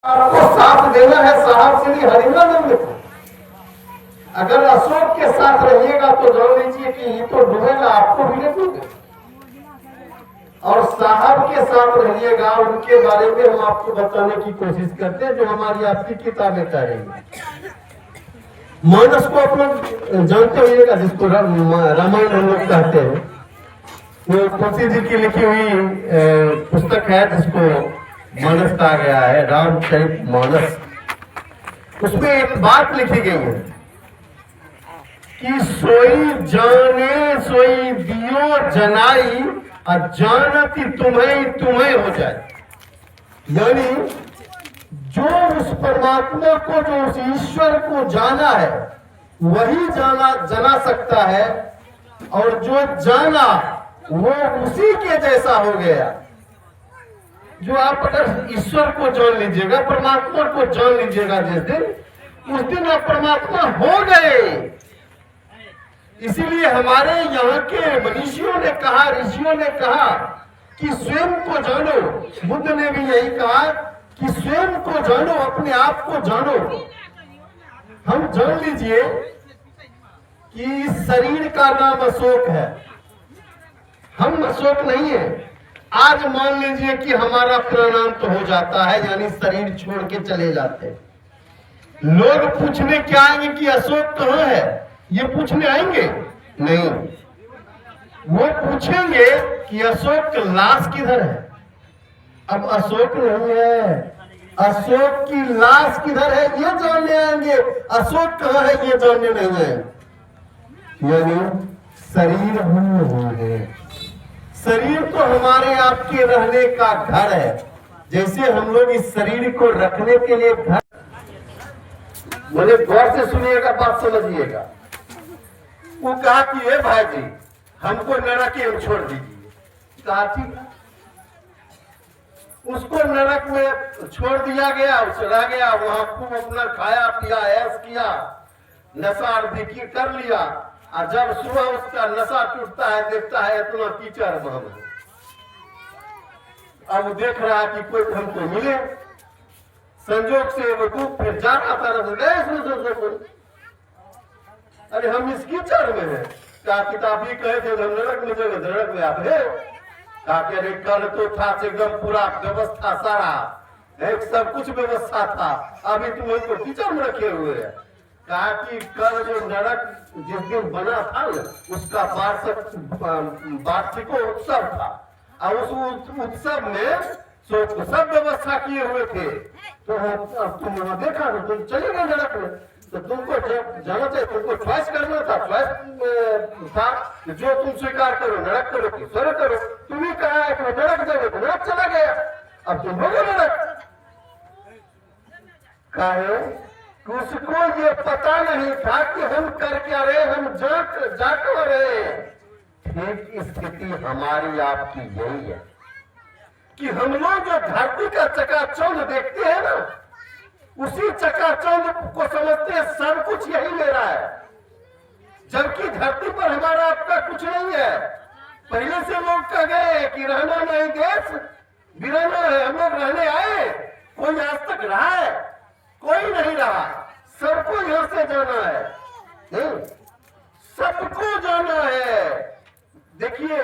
आपको साथ देना है साहब श्री हरिनंदन को। अगर अशोक के साथ रहिएगा तो जान लीजिए कि ये तो डूबेगा, आपको भी डूबेगा। और साहब के साथ रहिएगा, उनके बारे में हम आपको बताने की कोशिश करते हैं जो हमारी आपकी किताबें कह रही है। मानस को आप लोग जानते होइएगा, जिसको रामायण हम लोग कहते हैं। वो तुलसी जी की लिखी हुई पुस्तक है जिसको मानस कहा गया है, रामचरित मानस। उसमें एक बात लिखी गई है कि सोई जाने सोई दियो जनाई और जानती तुम्हें तुम्हें हो जाए। यानी जो उस परमात्मा को, जो उस ईश्वर को जाना है वही जना सकता है, और जो जाना वो उसी के जैसा हो गया। जो आप अगर ईश्वर को जान लीजिएगा, परमात्मा को जान लीजिएगा जिस दिन, उस दिन आप परमात्मा हो गए। इसीलिए हमारे यहाँ के मनीषियों ने कहा, ऋषियों ने कहा कि स्वयं को जानो। बुद्ध ने भी यही कहा कि स्वयं को जानो, अपने आप को जानो। हम जान लीजिए कि इस शरीर का नाम अशोक है, हम अशोक नहीं है। आज मान लीजिए कि हमारा प्राणांत हो जाता है, यानी शरीर छोड़ के चले जाते हैं। लोग पूछने क्या आएंगे कि अशोक कहाँ है, ये पूछने आएंगे? नहीं, वो पूछेंगे कि अशोक की लाश किधर है। अब अशोक नहीं है, अशोक की लाश किधर है ये जानने आएंगे, अशोक कहाँ है ये जानने नहीं आएंगे। यानी शरीर हम नहीं है। शरीर तो हमारे आपके रहने का घर है। जैसे हम लोग इस शरीर को रखने के लिए घर, मुझे गौर से सुनिएगा, बात समझिएगा। वो कहा कि ये भाई जी हमको नरक में छोड़ दीजिए। कहा ठीक है। उसको नरक में छोड़ दिया गया, चला गया वहां, खूब अपना खाया पिया, ऐश किया, नशा भी कर लिया। और जब सुबह उसका नशा टूटता है, देखता है इतना कीचड़ में। अब देख रहा है कि कोई हमको मिले, संजोग से वो दूध फिर जा रहा था, अरे हम इस कीचड़ में है। क्या किताब ही कहे थे हम नरक में जगह, नरक में आप है। अरे कल तो था एकदम पूरा व्यवस्था सारा, एक सब कुछ व्यवस्था था, अभी तुम हमको कीचड़ में रखे हुए है। कहा कि कल जो नरक जिस दिन बना था ना, उसका वार्षिक उत्सव था, और उस उत्सव में सब व्यवस्था किए हुए थे। तो अब तुम वहां देखा तो तुम चले गए नरक में। तो तुमको जाना चाहिए, तुमको चॉइस करना था, चॉइस था जो तुम स्वीकार करो, नरक करो कि स्वर्ग करो। तुम्हें कहा है कि नरक जाओगे तो नरक चला गया, अब तुम हो गए नरक। कहे उसको ये पता नहीं था कि हम कर क्या रहे, हम जाट रहे। ठीक स्थिति हमारी आपकी यही है कि हम लोग जो धरती का चकाचौंध देखते हैं ना, उसी चकाचौंध को समझते हैं सब कुछ यही मेरा है, जबकि धरती पर हमारा आपका कुछ नहीं है। पहले से लोग कह गए कि रहना नहीं देश बिराना है, हम लोग रहने आए, कोई आज तक रहा है? कोई नहीं रहा। सबको यहां से जाना है, सबको जाना है। देखिए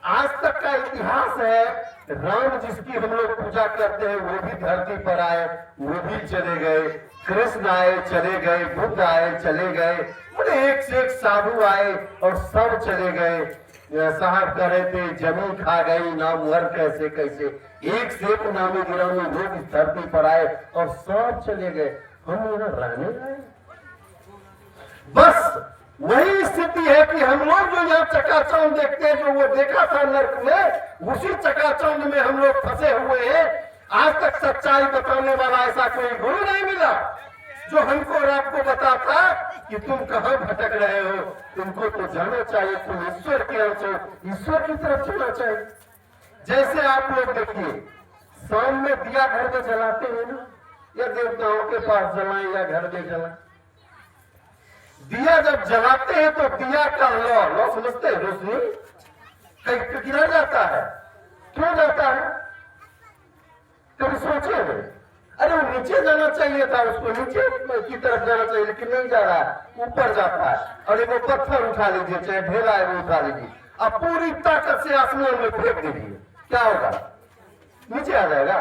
आज तक का इतिहास है, राम जिसकी हम लोग पूजा करते हैं वो भी धरती पर आए, वो भी चले गए। कृष्ण आए चले गए, बुद्ध आए चले गए, बड़े एक से एक साधु आए और सब चले गए। साहब कह रहे थे जमीन खा गई नामवर कैसे कैसे, एक से एक नामी गिरामी लोग इस धरती पर आए और सब चले गए, हम यहाँ रहने आए। बस वही स्थिति है कि हम लोग जो यहाँ चकाचौंध देखते हैं, जो वो देखा था नर्क में, उसी चकाचौंध में हम लोग फंसे हुए हैं। आज तक सच्चाई बताने वाला ऐसा कोई गुरु नहीं मिला जो हमको और आपको बताता कि तुम कहाँ भटक रहे हो। तुमको तो जाना चाहिए, तुम ईश्वर की ओर, ईश्वर की तरफ जाना चाहिए। जैसे आप लोग देखिए शाम में दिया घर में जलाते हैं ना, या देवताओं के पास जलाएं या घर में जलाएं। दिया जब जलाते हैं तो दिया का लौ समझते हैं, रोशनी कहीं गिरा जाता है। क्यों जाता है? कभी सोचे हो? अरे वो नीचे जाना चाहिए था, उसको नीचे की तरफ जाना चाहिए, लेकिन नहीं जा रहा है, ऊपर जाता है। और एक पत्थर उठा लीजिए, चाहे ढेला है वो उठा लीजिए, अब पूरी ताकत से आसमान में फेंक दीजिए, क्या होगा? नीचे आ जाएगा?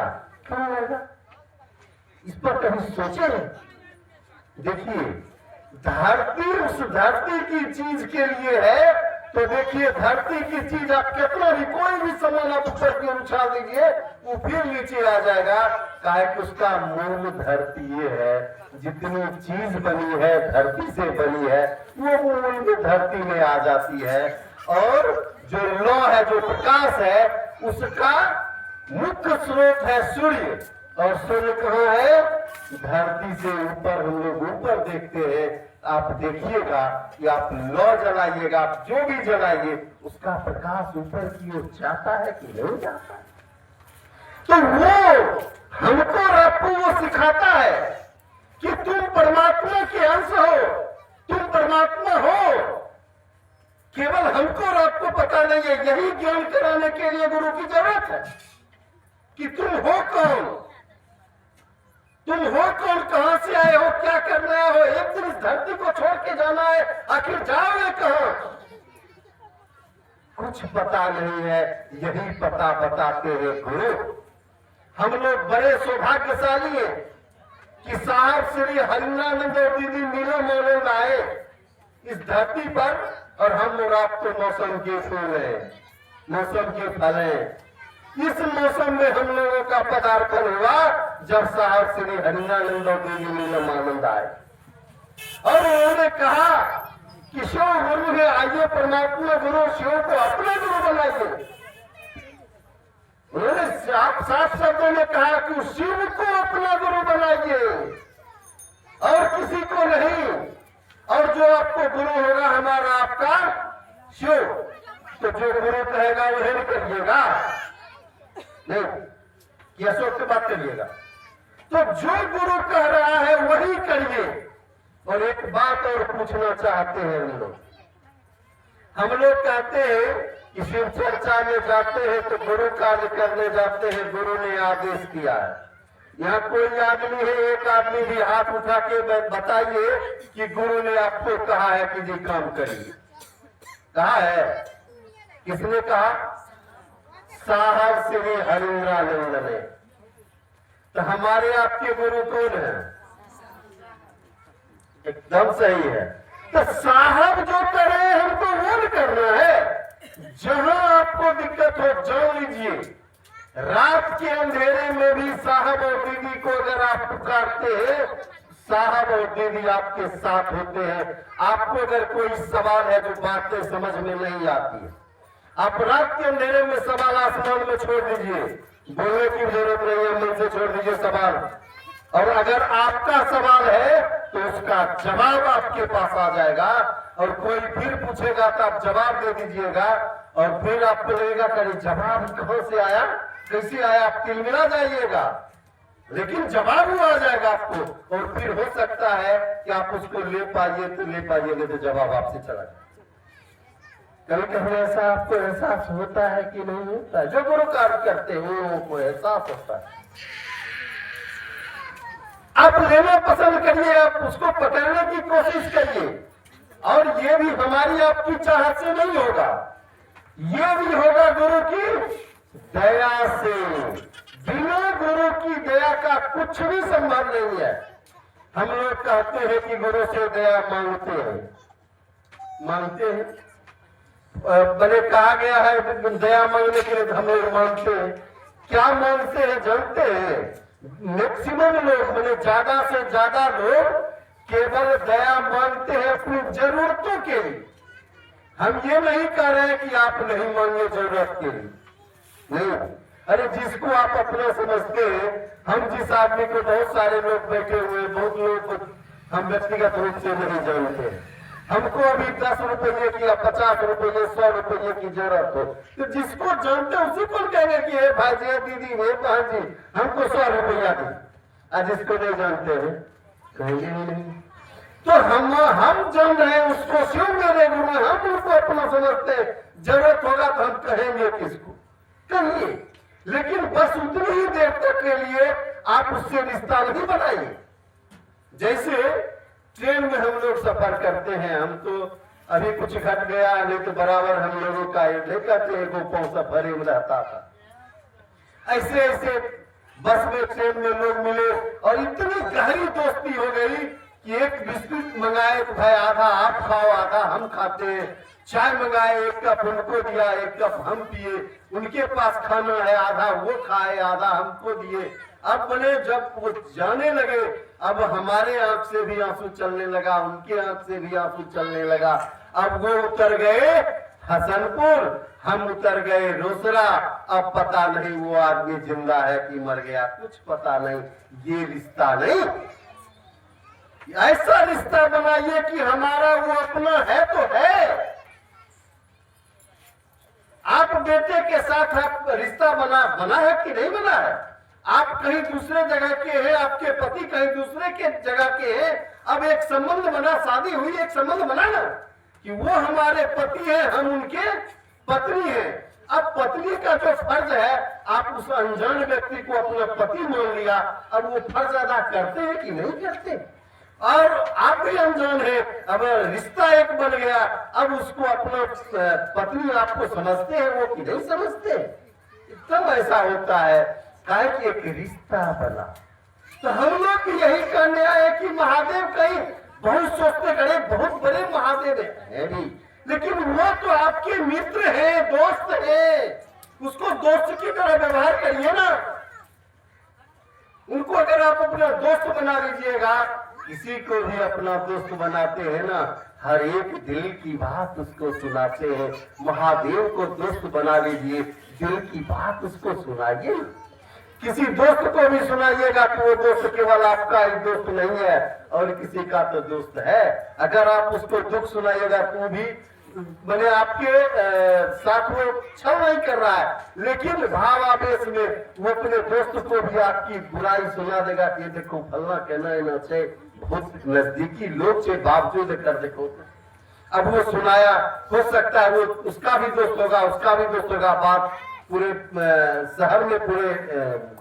कहाँ आएगा? इस पर कभी सोचे? देखिए, धरती उस धरती की चीज के लिए है, तो देखिए धरती की चीज आप कितना भी कोई भी सामान आप ऊपर की उछाल दीजिए, वो फिर नीचे आ जाएगा। काहे कि उसका मूल धरती ये है, जितनी चीज बनी है धरती से बनी है, वो मूल धरती में आ जाती है। और जो लौ है, जो प्रकाश है, उसका मुख्य स्रोत है सूर्य। और सूर्य कहाँ है? धरती से ऊपर। हम लोग ऊपर देखते हैं, आप देखिएगा कि आप लौ जलाइएगा, आप जो भी जलाइए, उसका प्रकाश ऊपर की ओर जाता है कि नहीं जाता? तो वो हमको और आपको वो सिखाता है कि तुम परमात्मा के अंश हो, तुम परमात्मा हो। केवल हमको और आपको पता नहीं है, यही ज्ञान कराने के लिए गुरु की जरूरत है कि तुम हो कौन, तुम हो कौन, कहां से आए हो, क्या करना है हो। एक दिन इस धरती को छोड़ के जाना है, आखिर जाओगे कहां? कुछ पता नहीं है, यही पता बताते हैं गुरु। हम लोग बड़े सौभाग्यशाली हैं कि साहब श्री हरिनानंद और दीदी नीलम आनंद आए इस धरती पर, और हम लोग आपको मौसम के फूल हैं, मौसम के फल हैं। इस मौसम में हम लोगों का पदार्पण हुआ जब साहब श्री हरिनानंद और दीदी नीलम आनंद आए, और उन्होंने कहा कि शिव गुरु है, आइए परमात्मा गुरु शिव को अपना गुरु बनाइए। उन्होंने साफ शब्दों में कहा कि शिव को अपना गुरु बनाइए और किसी को नहीं। और जो आपको गुरु होगा हमारा आपका शिव, तो जो गुरु कहेगा वही करिएगा, नहीं कि अशोक की बात करिएगा। तो जो गुरु कह रहा है वही करिए। और एक बात और पूछना चाहते हैं हम लोग कहते हैं कि शिव चर्चा में जाते हैं तो गुरु कार्य करने जाते हैं, गुरु ने आदेश किया है। यहाँ कोई आदमी है, एक आदमी भी हाथ उठा के बताइए कि गुरु ने आपको कहा है कि जी काम करिए। कहा है? किसने कहा? साहब श्री हरिनानंद ने। तो हमारे आपके गुरु कौन है? एकदम सही है। तो साहब जो करे हमको वो नहीं करना है। जहां आपको दिक्कत हो जान लीजिए, रात के अंधेरे में भी साहब और दीदी को अगर आप पुकारते हैं, साहब और दीदी आपके साथ होते हैं। आपको अगर कोई सवाल है जो बातें समझ में नहीं आती है, आप रात के अंधेरे में सवाल आसमान में छोड़ दीजिए, बोलने की जरूरत नहीं है, मन से छोड़ दीजिए सवाल। और अगर आपका सवाल है तो उसका जवाब आपके पास आ जाएगा, और कोई फिर पूछेगा तो आप जवाब दे दीजिएगा। और फिर आपको लगेगा कि जवाब कहां से आया, कैसे आया, आप तिलमिला जाइएगा, लेकिन जवाब वो आ जाएगा आपको। और फिर हो सकता है कि आप उसको ले पाइए तो ले पाइएगा, तो जवाब आपसे चला जाए। कभी कभी ऐसा आपको एहसास होता है कि नहीं होता है? जो गुरु कार्य करते हैं उनको एहसास होता है। आप लेना पसंद करिए, आप उसको पकड़ने की कोशिश करिए। और ये भी हमारी आपकी चाहत से नहीं होगा, ये भी होगा गुरु की दया से। बिना गुरु की दया का कुछ भी संभव नहीं है। हम लोग कहते हैं कि गुरु से दया मांगते हैं, भले कहा गया है दया मांगने के लिए हम लोग मांगते हैं। क्या मांगते हैं जानते हैं? मैक्सिमम लोग, मैंने ज्यादा से ज्यादा लोग केवल दया मांगते हैं अपनी जरूरतों के लिए। हम ये नहीं कह रहे हैं कि आप नहीं मांगे जरूरत के लिए, नहीं। अरे जिसको आप अपना समझते हैं, हम जिस आदमी को, बहुत सारे लोग बैठे हुए, बहुत लोग हम व्यक्तिगत रूप से नहीं जानते हैं। हमको अभी 10 रुपये की या 50 रुपये 100 रुपये की जरूरत हो, तो जिसको जानते हैं उसी को कहेंगे कि हे भाई जी, दीदी, हे बहन जी, हमको 100 रुपया दी। आज जिसको नहीं जानते हैं कहेंगे नहीं। तो हम जान रहे हैं उसको शिव मेरे गुरु, हम उनको अपना समझते हैं। जरूरत होगा तो हम कहेंगे किसको? कहिए, लेकिन बस उतनी ही देर तक के लिए आप उससे रिश्ता नहीं बनाइए। जैसे ट्रेन में हम लोग सफर करते हैं, हम तो अभी कुछ घट गया नहीं तो बराबर हम लोगों का नहीं करते, एक पांव सफर में रहता था। ऐसे ऐसे बस में ट्रेन में लोग मिले और इतनी गहरी दोस्ती हो गई कि एक बिस्कुट मंगाए तो भाई आधा आप खाओ आधा हम खाते हैं, चाय मंगाए एक कप उनको दिया एक कप हम पिए, उनके पास खाना है आधा वो खाए आधा हमको दिए। अब बोले जब वो जाने लगे अब हमारे आंख से भी आंसू चलने लगा, उनके आंख से भी आंसू चलने लगा। अब वो उतर गए हसनपुर, हम उतर गए रोसड़ा। अब पता नहीं वो आदमी जिंदा है कि मर गया, कुछ पता नहीं। ये रिश्ता नहीं, ऐसा रिश्ता बनाइए कि हमारा वो अपना है तो है। आप बेटे के साथ आप रिश्ता बना है कि नहीं बना है? आप कहीं दूसरे जगह के हैं, आपके पति कहीं दूसरे के जगह के हैं, अब एक संबंध बना, शादी हुई एक संबंध बना ना कि वो हमारे पति हैं हम उनके पत्नी हैं। अब पत्नी का जो फर्ज है आप उस अनजान व्यक्ति को अपना पति मान लिया, अब वो फर्ज अदा करते हैं कि नहीं करते? और आप भी अनजान है, अब रिश्ता एक बन गया, अब उसको अपना पत्नी आपको समझते हैं वो कि नहीं समझते? तब ऐसा होता है काहे कि एक रिश्ता बना। तो हम लोग भी यही कहने आए कि महादेव कहीं बहुत सोचते खड़े बहुत बड़े महादेव है भी, लेकिन वो तो आपके मित्र हैं दोस्त हैं, उसको दोस्त की तरह व्यवहार करिए ना। उनको अगर आप अपना दोस्त बना लीजिएगा, किसी को भी अपना दोस्त बनाते हैं ना, हर एक दिल की बात उसको सुनाते हैं। महादेव को दोस्त बना लीजिए, दिल की बात उसको सुनाइए। किसी दोस्त को भी सुनाइएगा कि वो दोस्त केवल आपका ही दोस्त नहीं है और किसी का तो दोस्त है। अगर आप उसको दुख सुनाइएगा तो भी मैंने आपके साथ में छल नहीं कर रहा है, लेकिन भाव आवेश में वो अपने दोस्त को भी आपकी बुराई सुना देगा कि देखो फलना कहना ना से बहुत नजदीकी लोग से बावजूद कर देखो। अब वो सुनाया, हो सकता है वो उसका भी दोस्त होगा, उसका भी दोस्त होगा, बात पूरे शहर में पूरे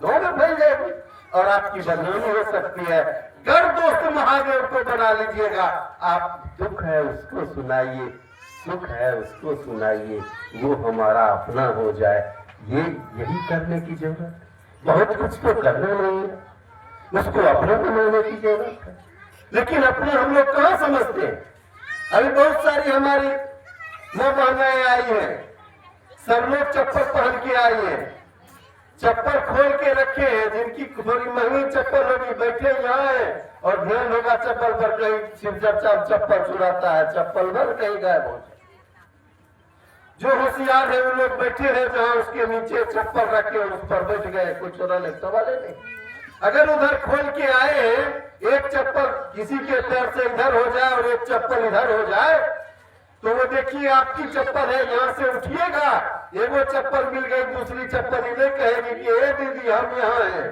गांव में फैल जाएगी और आपकी बदनामी हो सकती है। घर दोस्त महादेव को बना लीजिएगा, आप दुख है उसको सुनाइए, सुख है उसको सुनाइए, वो हमारा अपना हो जाए। ये यही करने की जरूरत, बहुत कुछ तो करना नहीं है, उसको अपना बनाने की जरूरत है। लेकिन अपना हम लोग कहाँ समझते हैं? अभी बहुत सारी हमारी महंगाई आई है, सब लोग चप्पल पहन के आई है, चप्पल खोल के रखे हैं, जिनकी थोड़ी महंगी चप्पल होगी बैठे यहाँ है और ध्यान होगा चप्पल पर, कहीं शिवचर्चा चप्पल चुराता है, चप्पल भर कहीं गायब हो जाए। जो होशियार है वो लोग बैठे हैं जहाँ उसके नीचे चप्पल रखे और उस पर बैठ गए, कोई चुराने सवाल नहीं। अगर उधर खोल के आए हैं, एक चप्पल किसी के पैर से इधर हो जाए और एक चप्पल इधर हो जाए तो वो देखिए आपकी चप्पल है, यहाँ से उठिएगा, एगो चप्पल मिल गई, दूसरी चप्पल इन्हें कहेगी कि ए दीदी हम यहाँ हैं,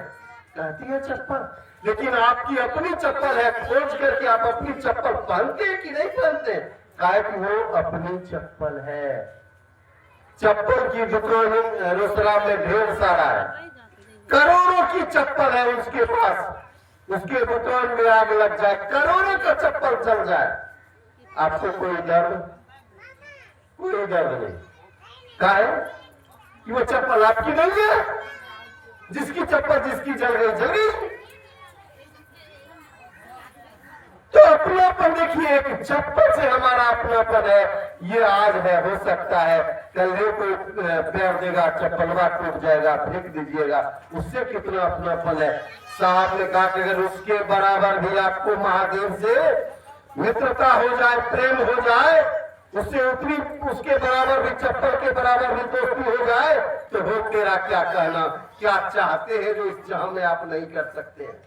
कहती है चप्पल। लेकिन आपकी अपनी चप्पल है, खोज करके आप अपनी चप्पल पहनते हैं कि नहीं पहनते? काहे कि वो अपनी चप्पल है। चप्पल की दुकान रोसड़ा में ढेर सारा है, करोड़ों की चप्पल है उसके पास, उसके दुकान में आग लग जाए, करोड़ों का चप्पल चल जाए, आपको कोई दर्द नहीं। काहे कि वो चप्पल आपकी नहीं है, जिसकी चप्पल जिसकी जल गई। तो अपनापन देखिए, एक चप्पल से हमारा अपनापन है, ये आज है, हो सकता है कल कोई पैर देगा चप्पलवा टूट जाएगा, फेंक दीजिएगा, उससे कितना अपनापन है। साहब ने कहा कि अगर उसके बराबर भी आपको महादेव से मित्रता हो जाए, प्रेम हो जाए, उससे उतनी उसके बराबर भी चप्पल के बराबर भी दोस्ती हो जाए तो हो तेरा क्या कहना। क्या चाहते हैं जो इस चाह में आप नहीं कर सकते हैं?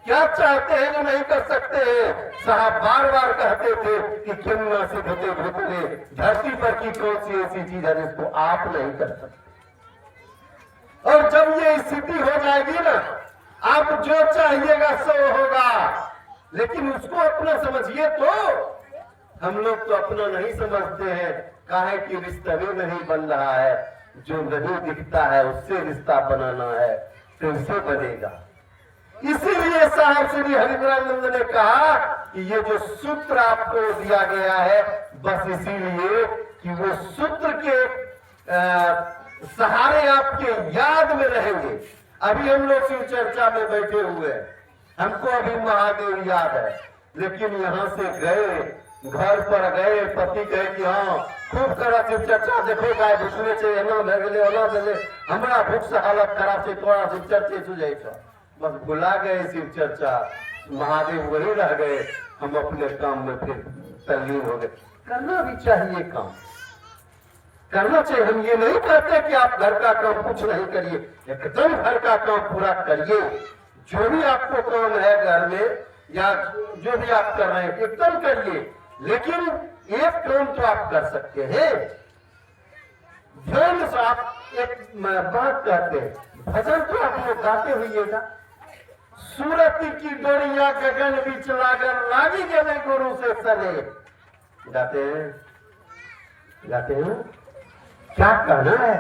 क्या चाहते हैं जो नहीं कर सकते हैं? साहब बार बार कहते थे कि क्यों न सिद्धते भूतले, धरती पर की कौन सी ऐसी चीज है जिसको आप नहीं कर सकते। और जब ये स्थिति हो जाएगी ना, आप जो चाहिएगा सो होगा, लेकिन उसको अपना समझिए। तो हम लोग तो अपना नहीं समझते हैं, काहे कि रिश्ता भी नहीं बन रहा है, जो नहीं दिखता है उससे रिश्ता बनाना है। तुमसे बनेगा। इसीलिए साहब श्री हरिवरानंद ने कहा कि ये जो सूत्र आपको दिया गया है, बस इसीलिए कि वो सूत्र के सहारे आपके याद में रहेंगे। अभी हम लोग शिव चर्चा में बैठे हुए हैं, हमको अभी महादेव याद है, लेकिन यहाँ से गए, घर पर गए, पति कहे कि हाँ खूब करा शिव चर्चा, देखो गाय घुसने से हमारा भूख से हालत खराब से थोड़ा शिव चर्चे सुझाई था, बस भुला गए शिव चर्चा, महादेव वही रह गए, हम अपने काम में फिर तल्लीन हो गए। करना भी चाहिए काम, करना चाहिए। हम ये नहीं कहते कि आप घर का काम कुछ नहीं करिए, एकदम घर का काम पूरा करिए। जो भी आपको काम है घर में या जो भी आप कर रहे हैं एकदम करिए, लेकिन एक काम तो आप कर सकते हैं, ध्यान से आप एक बात कहते हैं, भजन तो आप लोग गाते हुइएगा। सूरती की डोरिया गगन बीच लागन लागी गए गुरु से सने, गाते हैं, गाते हैं। क्या कहना है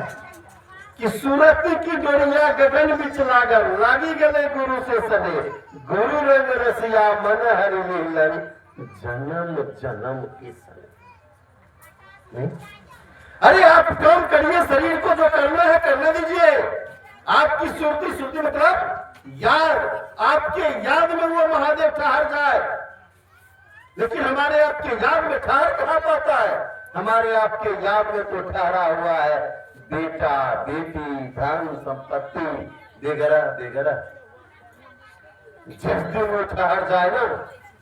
कि सूरती की डोरिया गगन बीच लागन लागी गए गुरु से सने, गुरु रंग रसिया मन हरि मिलन जन्म जन्म की सने। नहीं? अरे आप काम करिए, शरीर को जो करना है करने दीजिए। आपकी सुरती, सुरती मतलब याद, आपके याद में वो महादेव ठहर जाए, लेकिन हमारे आपके याद में ठहर कहां पाता है? हमारे आपके याद में तो ठहरा हुआ है बेटा, बेटी, धन, संपत्ति वगैरह वगैरह। जिस दिन वो ठहर जाए ना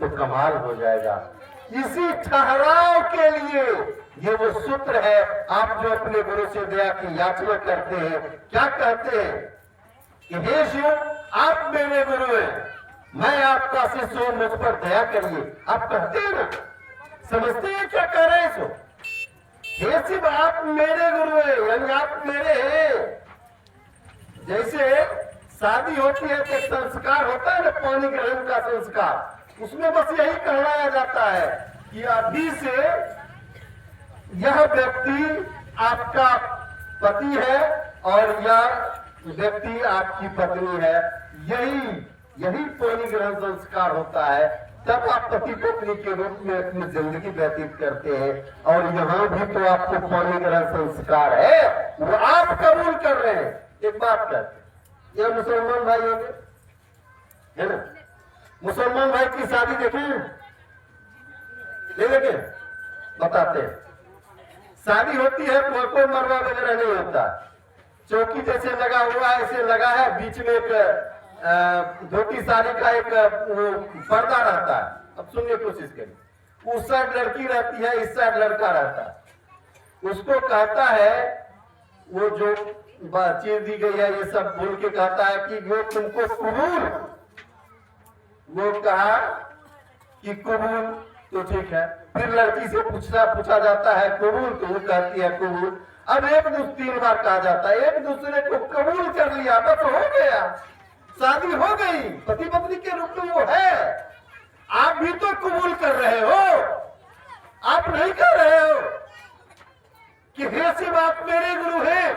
तो कमाल हो जाएगा। इसी ठहराव के लिए ये वो सूत्र है। आप जो अपने गुरु से दया की याचना करते हैं, क्या कहते हैं कि हे शिव आप मेरे गुरु हैं, मैं आपका शिष्य हूं, मुझ पर दया करिए। आप कहते हैं ना, समझते हैं क्या कह रहे हैं सो? हे शिव आप मेरे गुरु हैं, यानी आप मेरे हैं। जैसे शादी होती है तो संस्कार होता है ना, पानी ग्रहण का संस्कार, उसमें बस यही कहलाया जाता है कि अभी से यह व्यक्ति आपका पति है और यह व्यक्ति आपकी पत्नी है। यही पानी ग्रहण संस्कार होता है। तब आप पति पत्नी के रूप में अपनी जिंदगी व्यतीत करते हैं, और यहाँ भी तो आपको पानी ग्रहण संस्कार है, वो आप कबूल कर रहे हैं। एक बात कहते हैं, यह मुसलमान भाई होंगे, है ना, मुसलमान भाई की शादी देखें, ले देखे बताते हैं। शादी होती है तो कोई मरवा वगैरह नहीं होता, चौकी जैसे लगा हुआ है ऐसे लगा है, बीच में एक धोती साड़ी का एक वो पर्दा रहता है। अब सुनने की कोशिश करिए, उस साइड लड़की रहती है, इस साइड लड़का रहता है। उसको कहता है, वो जो चीज दी गई है ये सब बोल के कहता है कि वो तुमको कबूल, वो कहा कि कबूल, तो ठीक है। फिर लड़की से पूछा जाता है कबूल, तो वो कहती है कबूल। अब एक दूसरे 3 बार कहा जाता है, एक दूसरे को कबूल कर लिया, बस हो गया, शादी हो गई, पति पत्नी के रूप में वो है। आप भी तो कबूल कर रहे हो, आप नहीं कर रहे हो कि हे शिव आप मेरे गुरु हैं,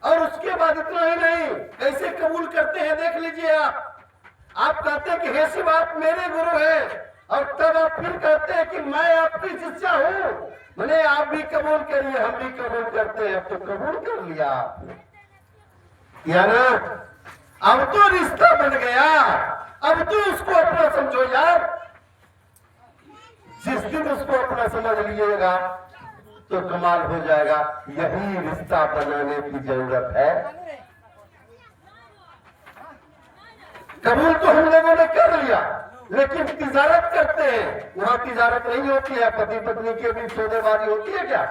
और उसके बाद इतना ही नहीं, कैसे कबूल करते हैं देख लीजिए। आप कहते हैं कि हे शिव आप मेरे गुरु हैं, और तब आप फिर कहते हैं कि मैं आपकी शिष्या हूं, मैंने आप भी कबूल करिए, हम भी कबूल करते हैं। अब तो कबूल कर लिया आपने, या ना? अब तो रिश्ता बन गया, अब तो उसको अपना समझो यार। जिस दिन उसको अपना समझ लीजिएगा तो कमाल हो जाएगा। यही रिश्ता बनाने की जरूरत है। कबूल तो हम लोगों ने कर लिया, लेकिन तिजारत करते हैं, वहां तिजारत नहीं होती है। पति पत्नी के बीच सौदेबाजी होती है क्या?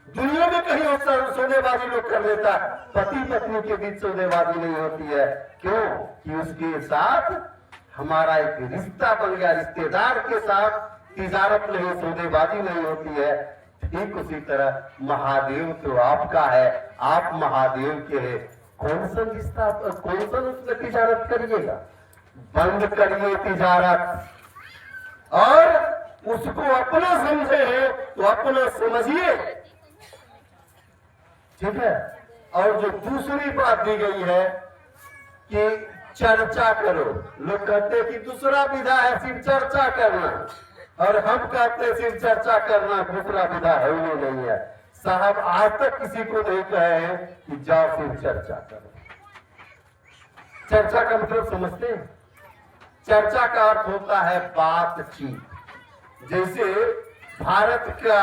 दुनिया में कहीं सौदेबाजी लोग कर लेता है, पति पत्नी के बीच सौदेबाजी नहीं होती है। क्यों? कि उसके साथ हमारा एक रिश्ता बन गया, रिश्तेदार के साथ तिजारत नहीं, सौदेबाजी नहीं होती है। ठीक उसी तरह महादेव तो आपका है, आप महादेव के हैं। कौन सा रिश्ता, कौन सा उसमें तिजारत करिएगा? बंद करिए तिजारत, और उसको अपना समझे है तो अपना समझिए, ठीक है। और जो दूसरी बात दी गई है कि चर्चा करो। लोग कहते हैं कि दूसरा विधा है शिव चर्चा करना, और हम कहते हैं शिव चर्चा करना दूसरा विधा है ही नहीं है। साहब आज तक किसी को नहीं कहे हैं कि जाओ शिव चर्चा करो। चर्चा का मतलब समझते हैं? चर्चा का अर्थ होता है बातचीत। जैसे भारत का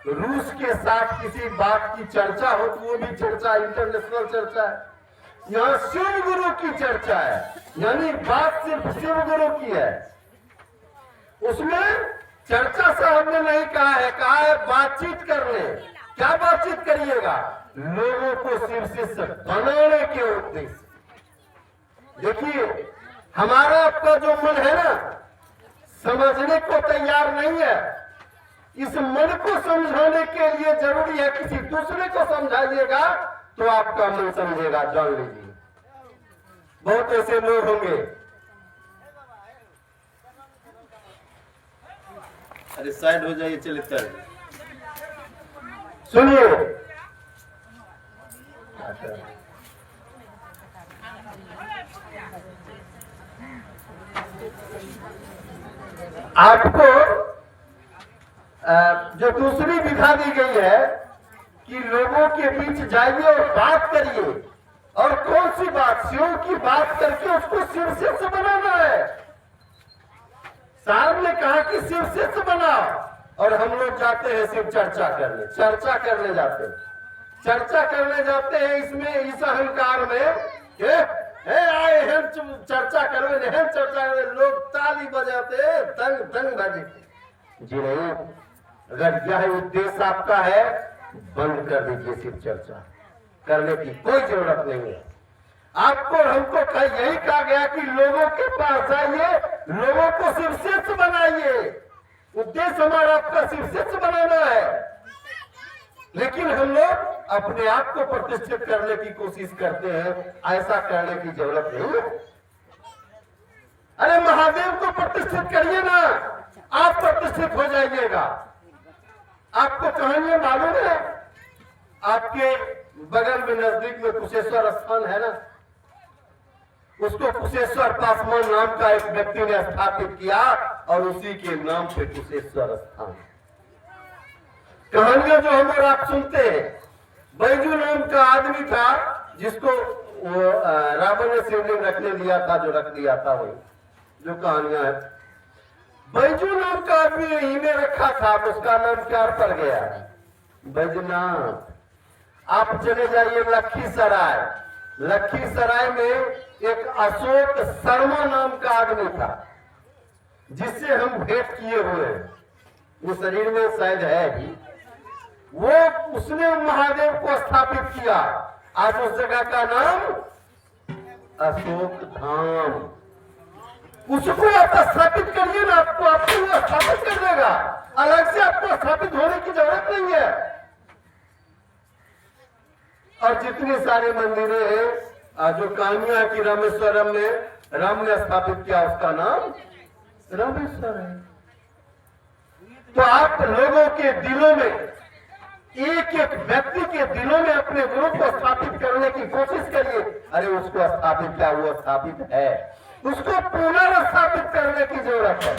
रूस के साथ किसी बात की चर्चा हो तो वो भी चर्चा, इंटरनेशनल चर्चा है। यहाँ शिव गुरु की चर्चा है, यानी बात सिर्फ शिव गुरु की है। उसमें चर्चा साहब ने नहीं कहा है बातचीत करने। क्या बातचीत करिएगा? लोगों को शिव शिष्य बनाने के उद्देश्य। देखिए हमारा आपका जो मन है ना, समझने को तैयार नहीं है। इस मन को समझाने के लिए जरूरी है किसी दूसरे को समझाइएगा तो आपका मन समझेगा। जान लीजिए बहुत ऐसे लोग होंगे। अरे साइड हो जाइए, चलिए चल सुनिए। आपको जो दूसरी विधा दी गई है कि लोगों के बीच जाइए और बात करिए, और कौन सी बात? शिव की बात करके उसको शिव शिष्य बनाना है। साहब ने कहा कि शिव शिष्य बनाओ, और हम लोग जाते हैं शिव चर्चा करने। चर्चा करने जाते हैं, चर्चा करने जाते हैं इसमें इस अहंकार में आए हम चर्चा करवे, हम चर्चा करवे, लोग ताली बजाते दंग दंग बजे। जी नहीं, अगर यह उद्देश्य आपका है बंद कर दीजिए। शिव चर्चा करने की कोई जरूरत नहीं है। आपको और हमको यही कहा गया कि लोगों के पास जाइए, लोगों को शिव शिष्य बनाइए। उद्देश्य हमारा आपका शिव शिष्य बनाना है। लेकिन हम लोग अपने आप को प्रतिष्ठित करने की कोशिश करते हैं। ऐसा करने की जरूरत नहीं है। अरे महादेव को प्रतिष्ठित करिए ना, आप प्रतिष्ठित हो जाइएगा। आपको कहानियां मालूम है? आपके बगल में नजदीक में कुशेश्वर स्थान है ना, उसको कुशेश्वर पासवान नाम का एक व्यक्ति ने स्थापित किया, और उसी के नाम पे कुशेश्वर स्थान। कहानियां जो हम और आप सुनते हैं, बैजू नाम का आदमी था जिसको रावण ने शिवलिंग रखने दिया था, जो रख दिया था, वही जो कहानियां है। बैजू नाम का आदमी यही में रखा था, उसका नाम क्या पड़ गया? बैजनाथ। आप चले जाइए लखीसराय। लखीसराय में एक अशोक शर्मा नाम का आदमी था जिससे हम भेंट किए हुए हैं। वो शरीर में शायद है ही। उसने महादेव को स्थापित किया। आज उस जगह का नाम अशोक धाम। उसको आप स्थापित करिए ना, आपको स्थापित कर देगा। अलग से आपको स्थापित होने की जरूरत नहीं है। और जितनी सारे मंदिरें हैं जो कहानियां की रामेश्वरम में राम ने स्थापित किया, उसका नाम रामेश्वर है। तो आप लोगों के दिलों में, एक एक व्यक्ति के दिलों में अपने गुरु को स्थापित करने की कोशिश करिए। अरे उसको स्थापित क्या, वो स्थापित है, उसको पुनर्स्थापित करने की जरूरत है।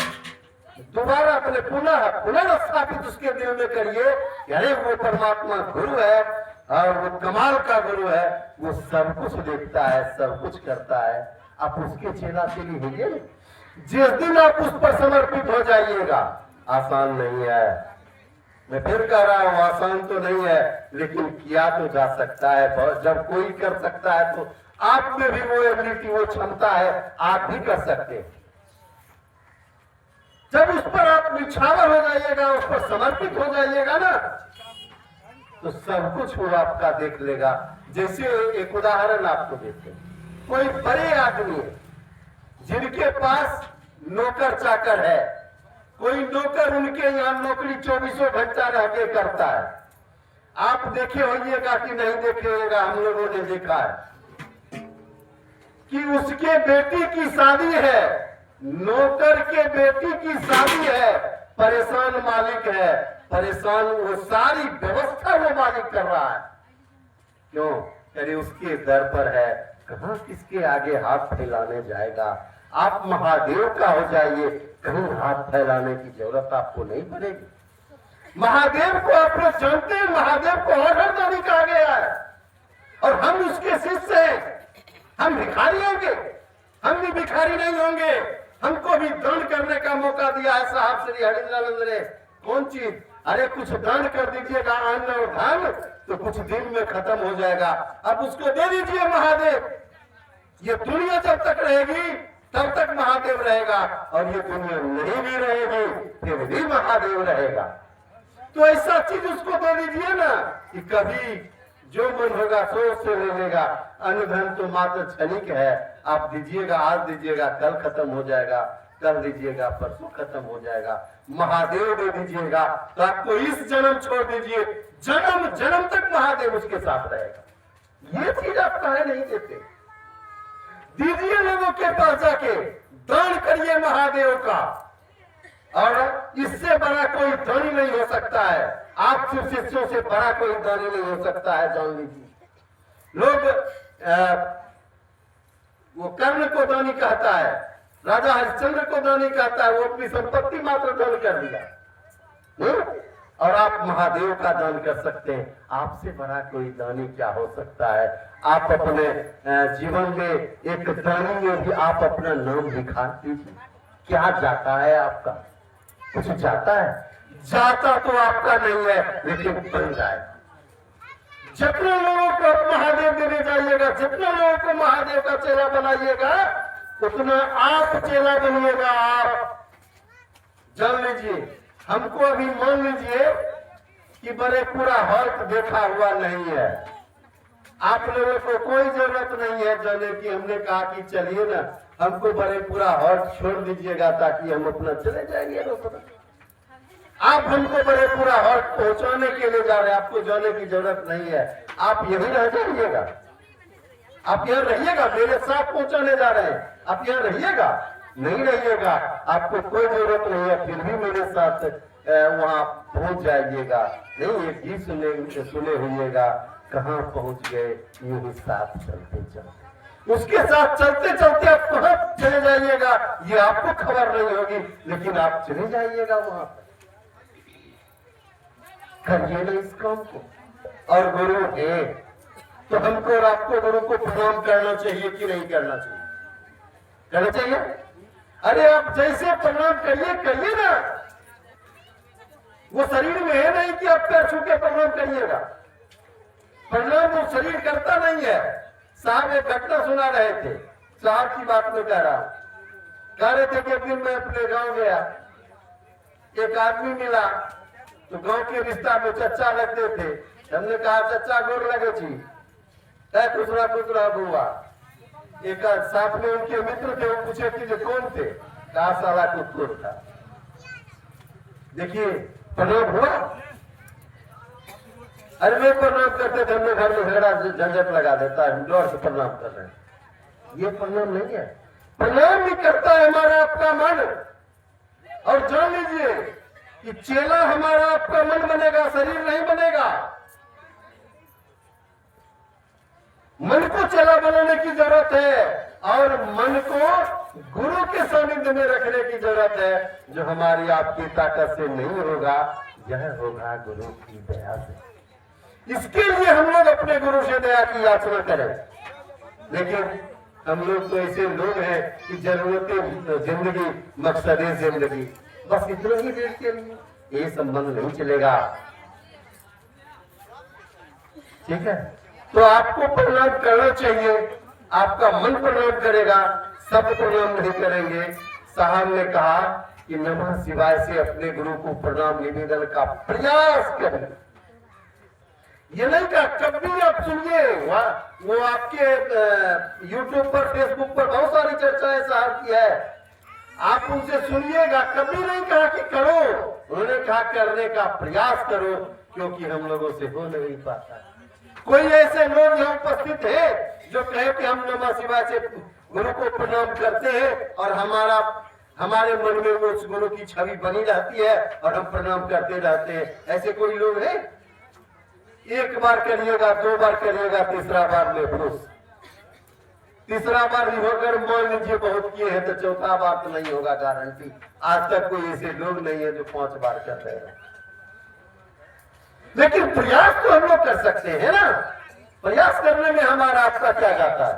दोबारा अपने पुनर्स्थापित उसके दिल में करिए। अरे वो परमात्मा गुरु है, और वो कमाल का गुरु है, वो सब कुछ देखता है, सब कुछ करता है। आप उसके चेला चेली होइए। जिस दिन आप उस पर समर्पित हो जाइएगा, आसान नहीं है। मैं फिर कह रहा हूं, आसान तो नहीं है, लेकिन किया तो जा सकता है। जब कोई कर सकता है तो आप में भी वो एबिलिटी, वो क्षमता है, आप भी कर सकते हैं। जब उस पर आप निछावर हो जाइएगा, उस पर समर्पित हो जाइएगा ना, तो सब कुछ वो आपका देख लेगा। जैसे एक उदाहरण आपको देते हैं, कोई बड़े आदमी है जिनके पास नौकर चाकर है, कोई नौकर उनके यहाँ नौकरी 24 घंटा रह के करता है। आप देखे होइएगा कि नहीं देखे होइएगा, हम लोगों ने देखा है कि उसके बेटी की शादी है, नौकर के बेटी की शादी है, परेशान मालिक है, परेशान, वो सारी व्यवस्था वो मालिक कर रहा है। क्यों? अरे उसके दर पर है, कहाँ किसके आगे हाथ फैलाने जाएगा। आप महादेव का हो जाइए, कहीं हाथ फैलाने की जरूरत आपको नहीं पड़ेगी। महादेव को आप लोग जानते हैं, महादेव को हर दानी कहा गया है और हम उसके शिष्य हैं। हम भिखारी होंगे? हम भी भिखारी नहीं होंगे। हमको भी दान करने का मौका दिया है साहब श्री हरिंद्रानंद ने। कौन चीज? अरे कुछ दान कर दीजिएगा अन्न और धन, तो कुछ दिन में खत्म हो जाएगा। अब उसको दे दीजिए महादेव। ये दुनिया जब तक रहेगी तब तक महादेव रहेगा, और ये दुनिया नहीं भी रहेगी फिर भी महादेव रहेगा। तो ऐसा चीज उसको दे दीजिए ना कि कभी जो मन होगा सो से ले लेगा। अन्न धन तो मात्र क्षणिक है। आप दीजिएगा, आज दीजिएगा कल खत्म हो जाएगा, कल दीजिएगा परसों खत्म हो जाएगा। महादेव दे दीजिएगा तो आपको इस जन्म छोड़ दीजिए, जन्म जन्म तक महादेव उसके साथ रहेगा। ये चीज आप काहे नहीं देते? दीजिए लोगों के पास जाके, दान करिए महादेव का, और इससे बड़ा कोई दानी नहीं हो सकता है। आप शिष्यों से बड़ा कोई दानी नहीं हो सकता है, जान लीजिए। लोग वो कर्ण को दानी कहता है, राजा हरिश्चंद्र को दानी कहता है, वो अपनी संपत्ति मात्र दान कर दिया। और आप महादेव का दान कर सकते हैं। आपसे बड़ा कोई दानी क्या हो सकता है? आप अपने जीवन में एक दानी में भी आप अपना नाम लिखा दीजिए। क्या जाता है आपका? कुछ जाता है? जाता तो आपका नहीं है, लेकिन बन जाएगा। जितने लोगों को आप महादेव देने जाइएगा, जितने लोगों को महादेव का चेला बनाइएगा, उतना आप चेला बनिएगा। आप जान लीजिए, हमको अभी मान लीजिए कि बड़े पूरा हर्ट देखा हुआ नहीं है। आप लोगों को कोई जरूरत नहीं है जाने की। हमने कहा कि चलिए ना, हमको बड़े पूरा हर्ट छोड़ दीजिएगा ताकि हम अपना चले जाएंगे। आप हमको बड़े पूरा हर्ट पहुंचाने के लिए जा रहे हैं, आपको जाने की जरूरत नहीं है। आप यही रह जाइएगा, आप यहाँ रहिएगा। मेरे साथ पहुंचाने जा रहे हैं, आप यहाँ रहिएगा? नहीं रहिएगा, आपको कोई जरूरत नहीं है, फिर भी मेरे साथ वहाँ पहुंच जाइएगा। नहीं, एक गीत सुने हुईएगा, कहाँ पहुंच गए यूं ही साथ चलते चलते। उसके साथ चलते चलते आप कहाँ चले जाइएगा ये आपको खबर नहीं होगी, लेकिन आप चले जाइएगा वहां पर। करिए ना इस काम को। और गुरु है तो हमको और आपको गुरु को प्रणाम करना चाहिए कि नहीं करना चाहिए? करना चाहिए। अरे आप जैसे प्रणाम करिए ना, वो शरीर में है नहीं कि आप पैर छू के प्रणाम करिएगा। प्रणाम वो शरीर करता नहीं है। साहब एक घटना सुना रहे थे, साहब की बात में कह रहा हूं। कह रहे थे कि एक दिन मैं अपने गांव गया, एक आदमी मिला, तो गांव के रिश्ता में चचा लगते थे। हमने कहा चचा गोर लगे जी, खुसरा खुसरा बुआ। एक साथ में उनके मित्र थे, वो पूछे कि जो कौन थे? कहा साला कुकुर था। देखिए प्रणाम हुआ। अरे मैं प्रणाम करते थे, हमने घर में झगड़ा झंझट लगा देता है, हम डर से प्रणाम कर रहे हैं। ये प्रणाम नहीं है। प्रणाम भी करता है हमारा आपका मन। और जान लीजिए कि चेला हमारा आपका मन बनेगा, शरीर नहीं बनेगा। मन को चेला बनाने की जरूरत है, और मन को गुरु के सानिध्य में रखने की जरूरत है, जो हमारी आपकी ताकत से नहीं होगा, यह होगा गुरु की दया से। इसके लिए हम लोग अपने गुरु से दया की याचना करें। लेकिन हम लोग तो ऐसे लोग हैं कि जरूरतें जिंदगी, मकसद जिंदगी, बस इतना ही देर के लिए ये संबंध नहीं चलेगा। ठीक है, तो आपको प्रणाम करना चाहिए। आपका मन प्रणाम करेगा, सब प्रणाम नहीं करेंगे। साहब ने कहा कि नमः शिवाय से अपने गुरु को प्रणाम निवेदन का प्रयास करें। ये नहीं कहा, कभी आप सुनिए, वो आपके YouTube पर, फेसबुक पर बहुत सारी चर्चाएं साहब की है, आप उनसे सुनिएगा। कभी नहीं कहा कि करो, उन्होंने कहा करने का प्रयास करो, क्योंकि हम लोगों से हो नहीं पाता। कोई ऐसे लोग यहाँ उपस्थित है जो कहे कि हम नमः शिवाय से गुरु को प्रणाम करते हैं और हमारे मन में उस गुरु की छवि बनी रहती है और हम प्रणाम करते रहते हैं? ऐसे कोई लोग हैं? एक बार करिएगा, दो बार करिएगा, तीसरा बार में खुश। तीसरा बार भी होकर मान लीजिए बहुत किए हैं तो चौथा बार तो नहीं होगा गारंटी। आज तक कोई ऐसे लोग नहीं है जो 5 बार कर रहे हैं, लेकिन प्रयास तो हम लोग कर सकते हैं ना। प्रयास करने में हमारा आपका क्या जाता है,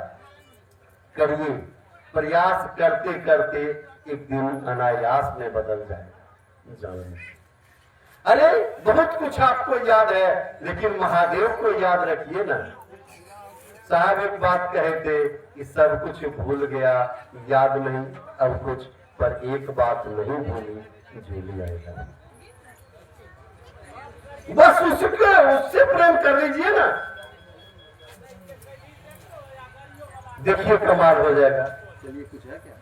करिए। प्रयास करते करते एक दिन अनायास में बदल जाए जाने। अरे बहुत कुछ आपको याद है, लेकिन महादेव को याद रखिए ना। साहब एक बात कहे थे कि सब कुछ भूल गया, याद नहीं अब कुछ, पर एक बात नहीं भूली, झूली आएगा। बस उससे प्रेम कर लीजिए ना, देखिए कमाल हो जाएगा। चलिए कुछ है क्या,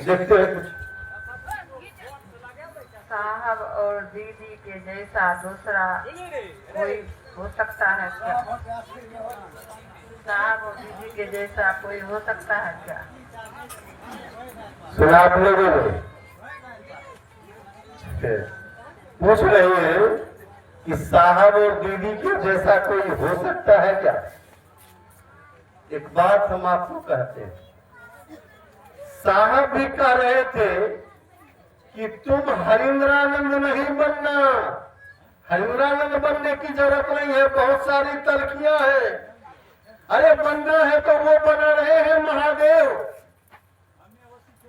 देखते हैं कुछ। साहब और दीदी के जैसा दूसरा कोई हो सकता है क्या? साहब और दीदी के जैसा कोई हो सकता है क्या? सुना आप लोगों ने? पूछ रहे हैं कि साहब और दीदी के जैसा कोई हो सकता है क्या? एक बात हम आपको कहते हैं, साहब भी कह रहे थे कि तुम हरिंद्रानंद नहीं बनना, हरिंद्रानंद बनने की जरूरत नहीं है, बहुत सारी तलखियां हैं। अरे बनना है तो वो बना रहे हैं महादेव।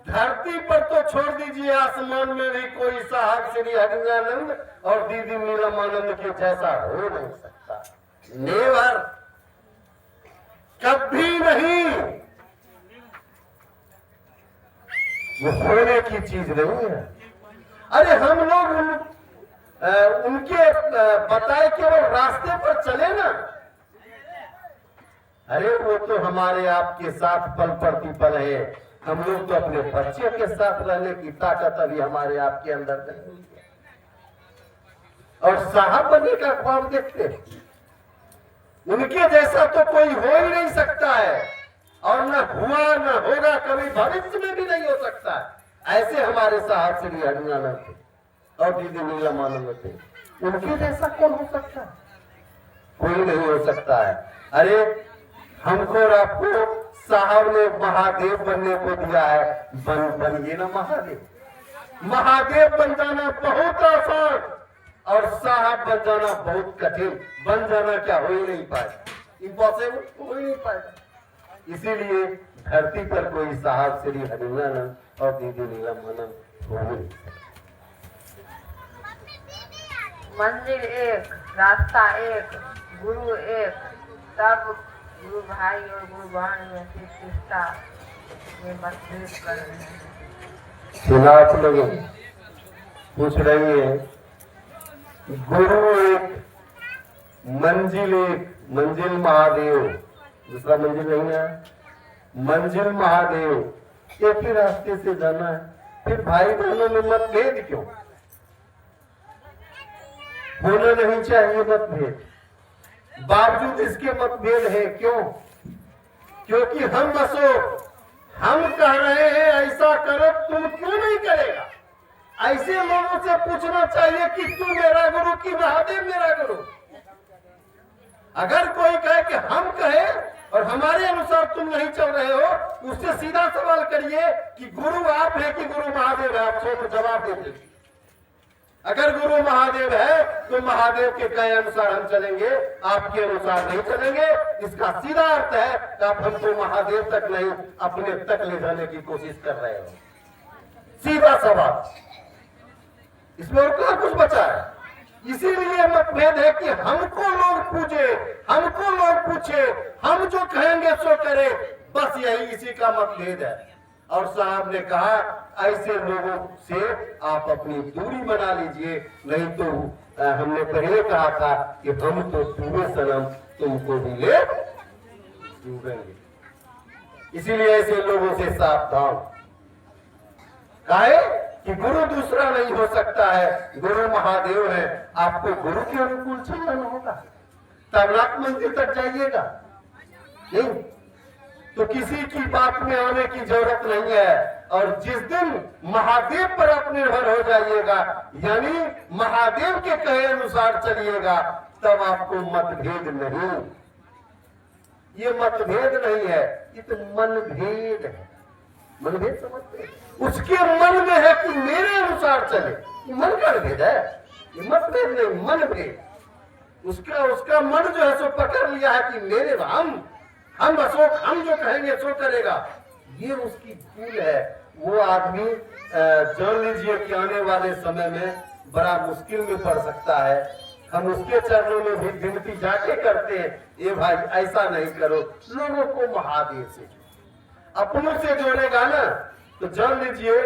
धरती पर तो छोड़ दीजिए, आसमान में भी कोई साहब श्री हरिंद्रानंद और दीदी नीलमानंद के जैसा हो नहीं सकता। नेवर, कभी नहीं। वो होने की चीज नहीं है। अरे हम लोग उनके बताए केवल रास्ते पर चले ना। अरे वो तो हमारे आपके साथ पल प्रतिपल है। हम लोग तो अपने बच्चे के साथ रहने की ताकत अभी हमारे आपके अंदर नहीं है। और साहब बनने का ख्वाब देखते हैं, उनके जैसा तो कोई हो ही नहीं सकता है, और न हुआ न होगा, कभी भविष्य में भी नहीं हो सकता। ऐसे हमारे साहब श्री हरिंद्रानंद थे और दीदी नीलमानंद थे। उनके जैसा कौन हो सकता है? कोई नहीं हो सकता है। अरे हमको और आपको साहब ने महादेव बनने को दिया है, बनिए ना महादेव। महादेव बन जाना बहुत आसान और साहब बन जाना बहुत कठिन। बन जाना क्या, हो ही नहीं पाएगा, इम्पॉसिबल, हो ही नहीं पाएगा। इसीलिए धरती पर कोई साहब श्री हरिंद्रानंद और दीदी नीलमानंद हो नहीं सकता। मंजिल एक, रास्ता एक, गुरु एक, तब गुरु भाई और गुरु बहन में रिश्ता में मतभेद कर रहे हैं। सुना आप लोगों, पूछ रही है गुरु एक, मंजिल एक, मंजिल महादेव, दूसरा मंजिल नहीं है, मंजिल महादेव। एक ही रास्ते से जाना है, फिर भाई बहनों में मतभेद क्यों? होना नहीं चाहिए मतभेद, बावजूद इसके मतभेद है। क्यों? क्योंकि हम बसो, हम कह रहे हैं ऐसा करो, तुम क्यों नहीं करेगा? ऐसे लोगों से पूछना चाहिए कि तू मेरा गुरु कि महादेव मेरा गुरु। अगर कोई कहे कि हम कहे और हमारे अनुसार तुम नहीं चल रहे हो, उससे सीधा सवाल करिए कि गुरु आप है कि गुरु महादेव है? आप तो जवाब दे दीजिए। अगर गुरु महादेव है तो महादेव के कहे अनुसार हम चलेंगे, आपके अनुसार नहीं चलेंगे। इसका सीधा अर्थ है कि आप हमको महादेव तक नहीं, अपने तक ले जाने की कोशिश कर रहे हो। सीधा सवाल, इसमें और क्या कुछ बचा है? इसीलिए मतभेद है कि हमको लोग पूछे, हमको लोग पूछे, हम जो कहेंगे सो करे, बस यही इसी का मतभेद है। और साहब ने कहा ऐसे लोगों से आप अपनी दूरी बना लीजिए, नहीं तो हमने पहले कहा था कि हम तो डूबे सनम तुमको भी ले डूबेंगे। इसीलिए ऐसे लोगों से सावधान। काहे कि गुरु दूसरा नहीं हो सकता है, गुरु महादेव है। आपको गुरु के अनुकूल चलना होगा, तब आप मंदिर तक जाइएगा। नहीं तो किसी की बात में आने की जरूरत नहीं है। और जिस दिन महादेव पर आप निर्भर हो जाइएगा, यानी महादेव के कहे अनुसार चलिएगा, तब आपको मतभेद नहीं। ये मतभेद नहीं है, ये तो मनभेद है। मनभेद समझते हैं? उसके मन में है कि मेरे अनुसार चले, ये मन का भेद है, ये मतभेद नहीं, मनभेद। उसका मन जो है सो पकड़ लिया है कि मेरे हम अशोक हम जो कहेंगे सो करेगा, ये उसकी भूल है। वो आदमी जान लीजिए कि आने वाले समय में बड़ा मुश्किल में पड़ सकता है। हम उसके चरणों में भी विनती जाके करते हैं, ये भाई ऐसा नहीं करो। लोगों को महादेव से अपनों से जोड़ेगा ना, तो जान लीजिए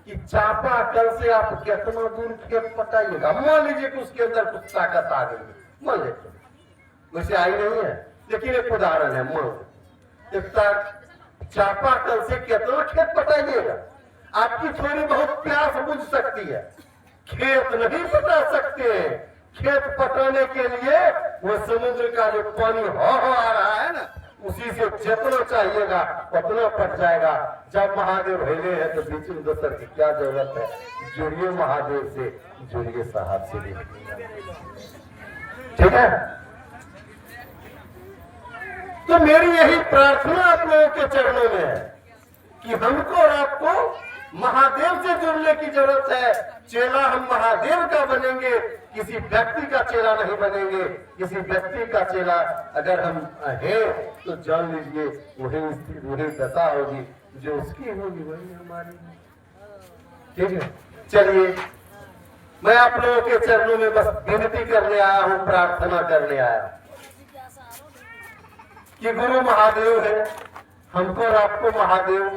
कि चापाकल से आप कितना दूर खेत पटाइएगा। मान लीजिए कि उसके अंदर कुछ ताकत आ गई, मान लेते हैं, वैसे आई नहीं है, लेकिन एक उदाहरण है। मान एक चापाकल से कितना खेत पटाइएगा, आपकी थोड़ी बहुत प्यास बुझ सकती है, खेत नहीं पटा सकते। खेत पटाने के लिए वो समुद्र का जो पानी हो आ रहा है ना, उसी से जितना चाहिएगा उतना पट जाएगा। जब महादेव हिले है तो बीच में दोसर की क्या जरूरत है? जुड़िए महादेव से, जुड़िए साहब से भी, ठीक है। तो मेरी यही प्रार्थना आप लोगों के चरणों में है कि हमको और आपको महादेव से जुड़ने की जरूरत है। चेला हम महादेव का बनेंगे, किसी व्यक्ति का चेला नहीं बनेंगे। किसी व्यक्ति का चेला अगर हम हैं तो जान लीजिए वही दशा होगी जो उसकी होगी, वही हमारी। ठीक है, चलिए मैं आप लोगों के चरणों में बस विनती करने आया हूँ, प्रार्थना करने आया कि गुरु महादेव है, हमको और आपको महादेव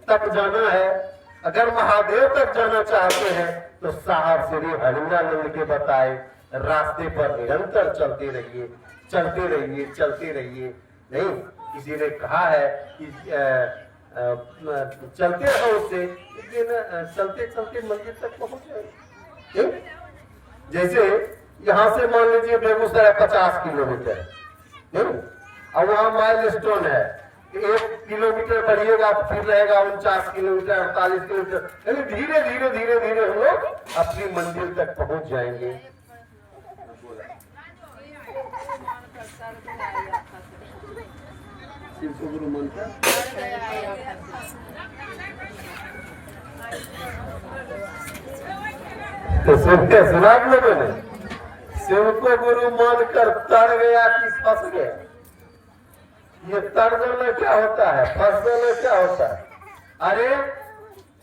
तक जाना है। अगर महादेव तक जाना चाहते हैं तो साहब श्री हरिंद्रानंद के बताए रास्ते पर निरंतर चलते रहिए, चलते रहिए, चलते रहिए। नहीं, किसी ने कहा है कि चलते रहो उससे, लेकिन चलते चलते मंदिर तक पहुंच जाए। जैसे यहाँ से मान लीजिए बेगूसराय 50 किलोमीटर, और वहाँ माइल स्टोन है, 1 किलोमीटर बढ़िएगा तो फिर रहेगा 49 किलोमीटर, 48 किलोमीटर। यानी धीरे धीरे धीरे धीरे हम लोग अपनी मंजिल तक पहुंच जाएंगे। तो सुना आप लोगों ने, शिव को गुरु मानकर तर गया कि फंस गया। ये तर जाना क्या होता है, फंस जाना क्या होता है? अरे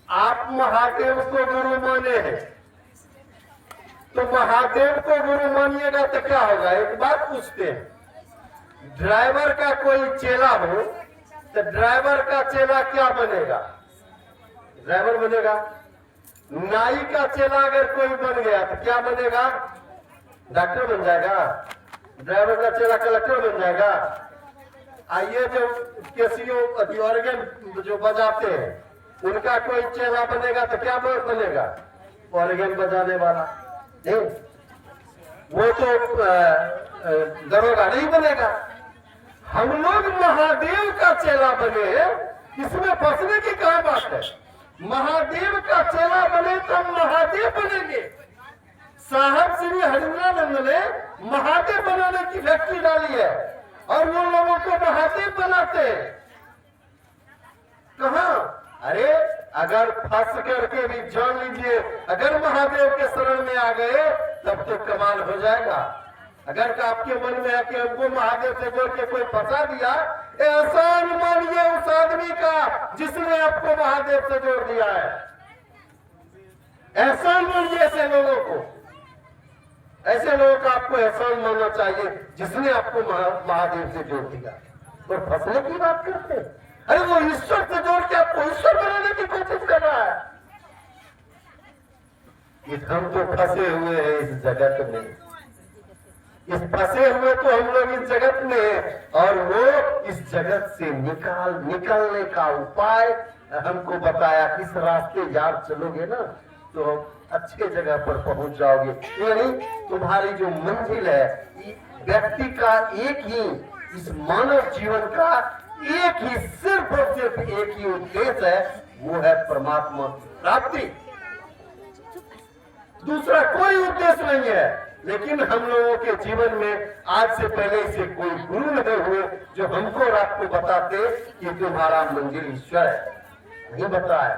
आप महादेव को गुरु माने हैं तो महादेव को गुरु मानिएगा तो क्या होगा? एक बात पूछते हैं, ड्राइवर का कोई चेला हो तो ड्राइवर का चेला क्या बनेगा? ड्राइवर बनेगा। नाई का चेला अगर कोई बन गया तो क्या बनेगा? डॉक्टर बन जाएगा। ड्राइवर का चेला कलेक्टर बन जाएगा। आइए जो कैसियो ऑर्गन जो बजाते हैं उनका कोई चेला बनेगा तो क्या बनेगा? ऑर्गन बजाने वाला। नहीं, वो तो दरोगा नहीं बनेगा। हम लोग महादेव का चेला बने, इसमें फंसने की क्या बात है? महादेव का चेला बने तो हम महादेव बनेंगे। साहब श्री हरिंद्रानंद ने महादेव बनाने की फैक्ट्री डाली है और वो लोगों को महादेव बनाते हैं। कहा? अरे अगर फंस करके भी जान लीजिए, अगर महादेव के शरण में आ गए तब तो कमाल हो जाएगा। अगर आपके मन में है कि हमको महादेव से जोड़ के कोई फंसा दिया, एहसान मानिए उस आदमी का जिसने आपको महादेव से जोड़ दिया है। एहसान मानिए ऐसे लोगों को, ऐसे लोगों का आपको एहसान मानना चाहिए जिसने आपको महादेव से जोड़ दिया। तो फंसने की बात करते हैं? अरे वो ईश्वर से जोड़ के आपको ईश्वर बनाने की कोशिश कर रहा है। हम तो फंसे हुए हैं इस जगत में, इस फंसे हुए तो हम लोग इस जगत में हैं और वो इस जगत से निकलने का उपाय हमको बताया। इस रास्ते यार चलोगे ना तो अच्छे जगह पर पहुंच जाओगे। यानी तुम्हारी जो मंजिल है, व्यक्ति का एक ही, इस मानव जीवन का एक ही, सिर्फ और सिर्फ एक ही उद्देश्य है, वो है परमात्मा प्राप्ति। दूसरा कोई उद्देश्य नहीं है। लेकिन हम लोगों के जीवन में आज से पहले से कोई गुरु नहीं हुए जो हमको और आपको बताते कि तुम्हारा मंजिल ईश्वर है। नहीं बताया।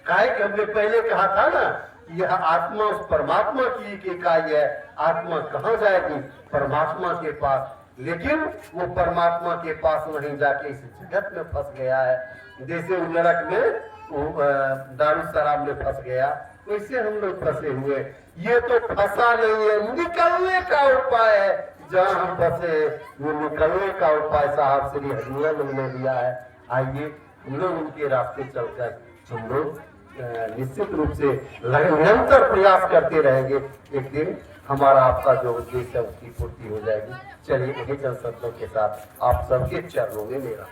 काहे कि हमने पहले कहा था ना, यह आत्मा उस परमात्मा की एक इकाई है। आत्मा कहाँ जाएगी? परमात्मा के पास। लेकिन वो परमात्मा के पास नहीं जाके इस जगत में फंस गया है। जैसे नरक में दारू शराब में फंस गया, वैसे हम लोग फंसे हुए। ये तो फंसा नहीं है, निकलने का उपाय है। जहाँ हम फंसे वो निकलने का उपाय साहब श्री हरिमल ने दिया है। आइए हम लोग उनके रास्ते चलकर हम लोग निश्चित रूप से निरंतर प्रयास करते रहेंगे। एक दिन हमारा आपका जो उद्देश्य है उसकी पूर्ति हो जाएगी। चलिए इन्हीं जन शब्दों के साथ आप सबके चरणों में मेरा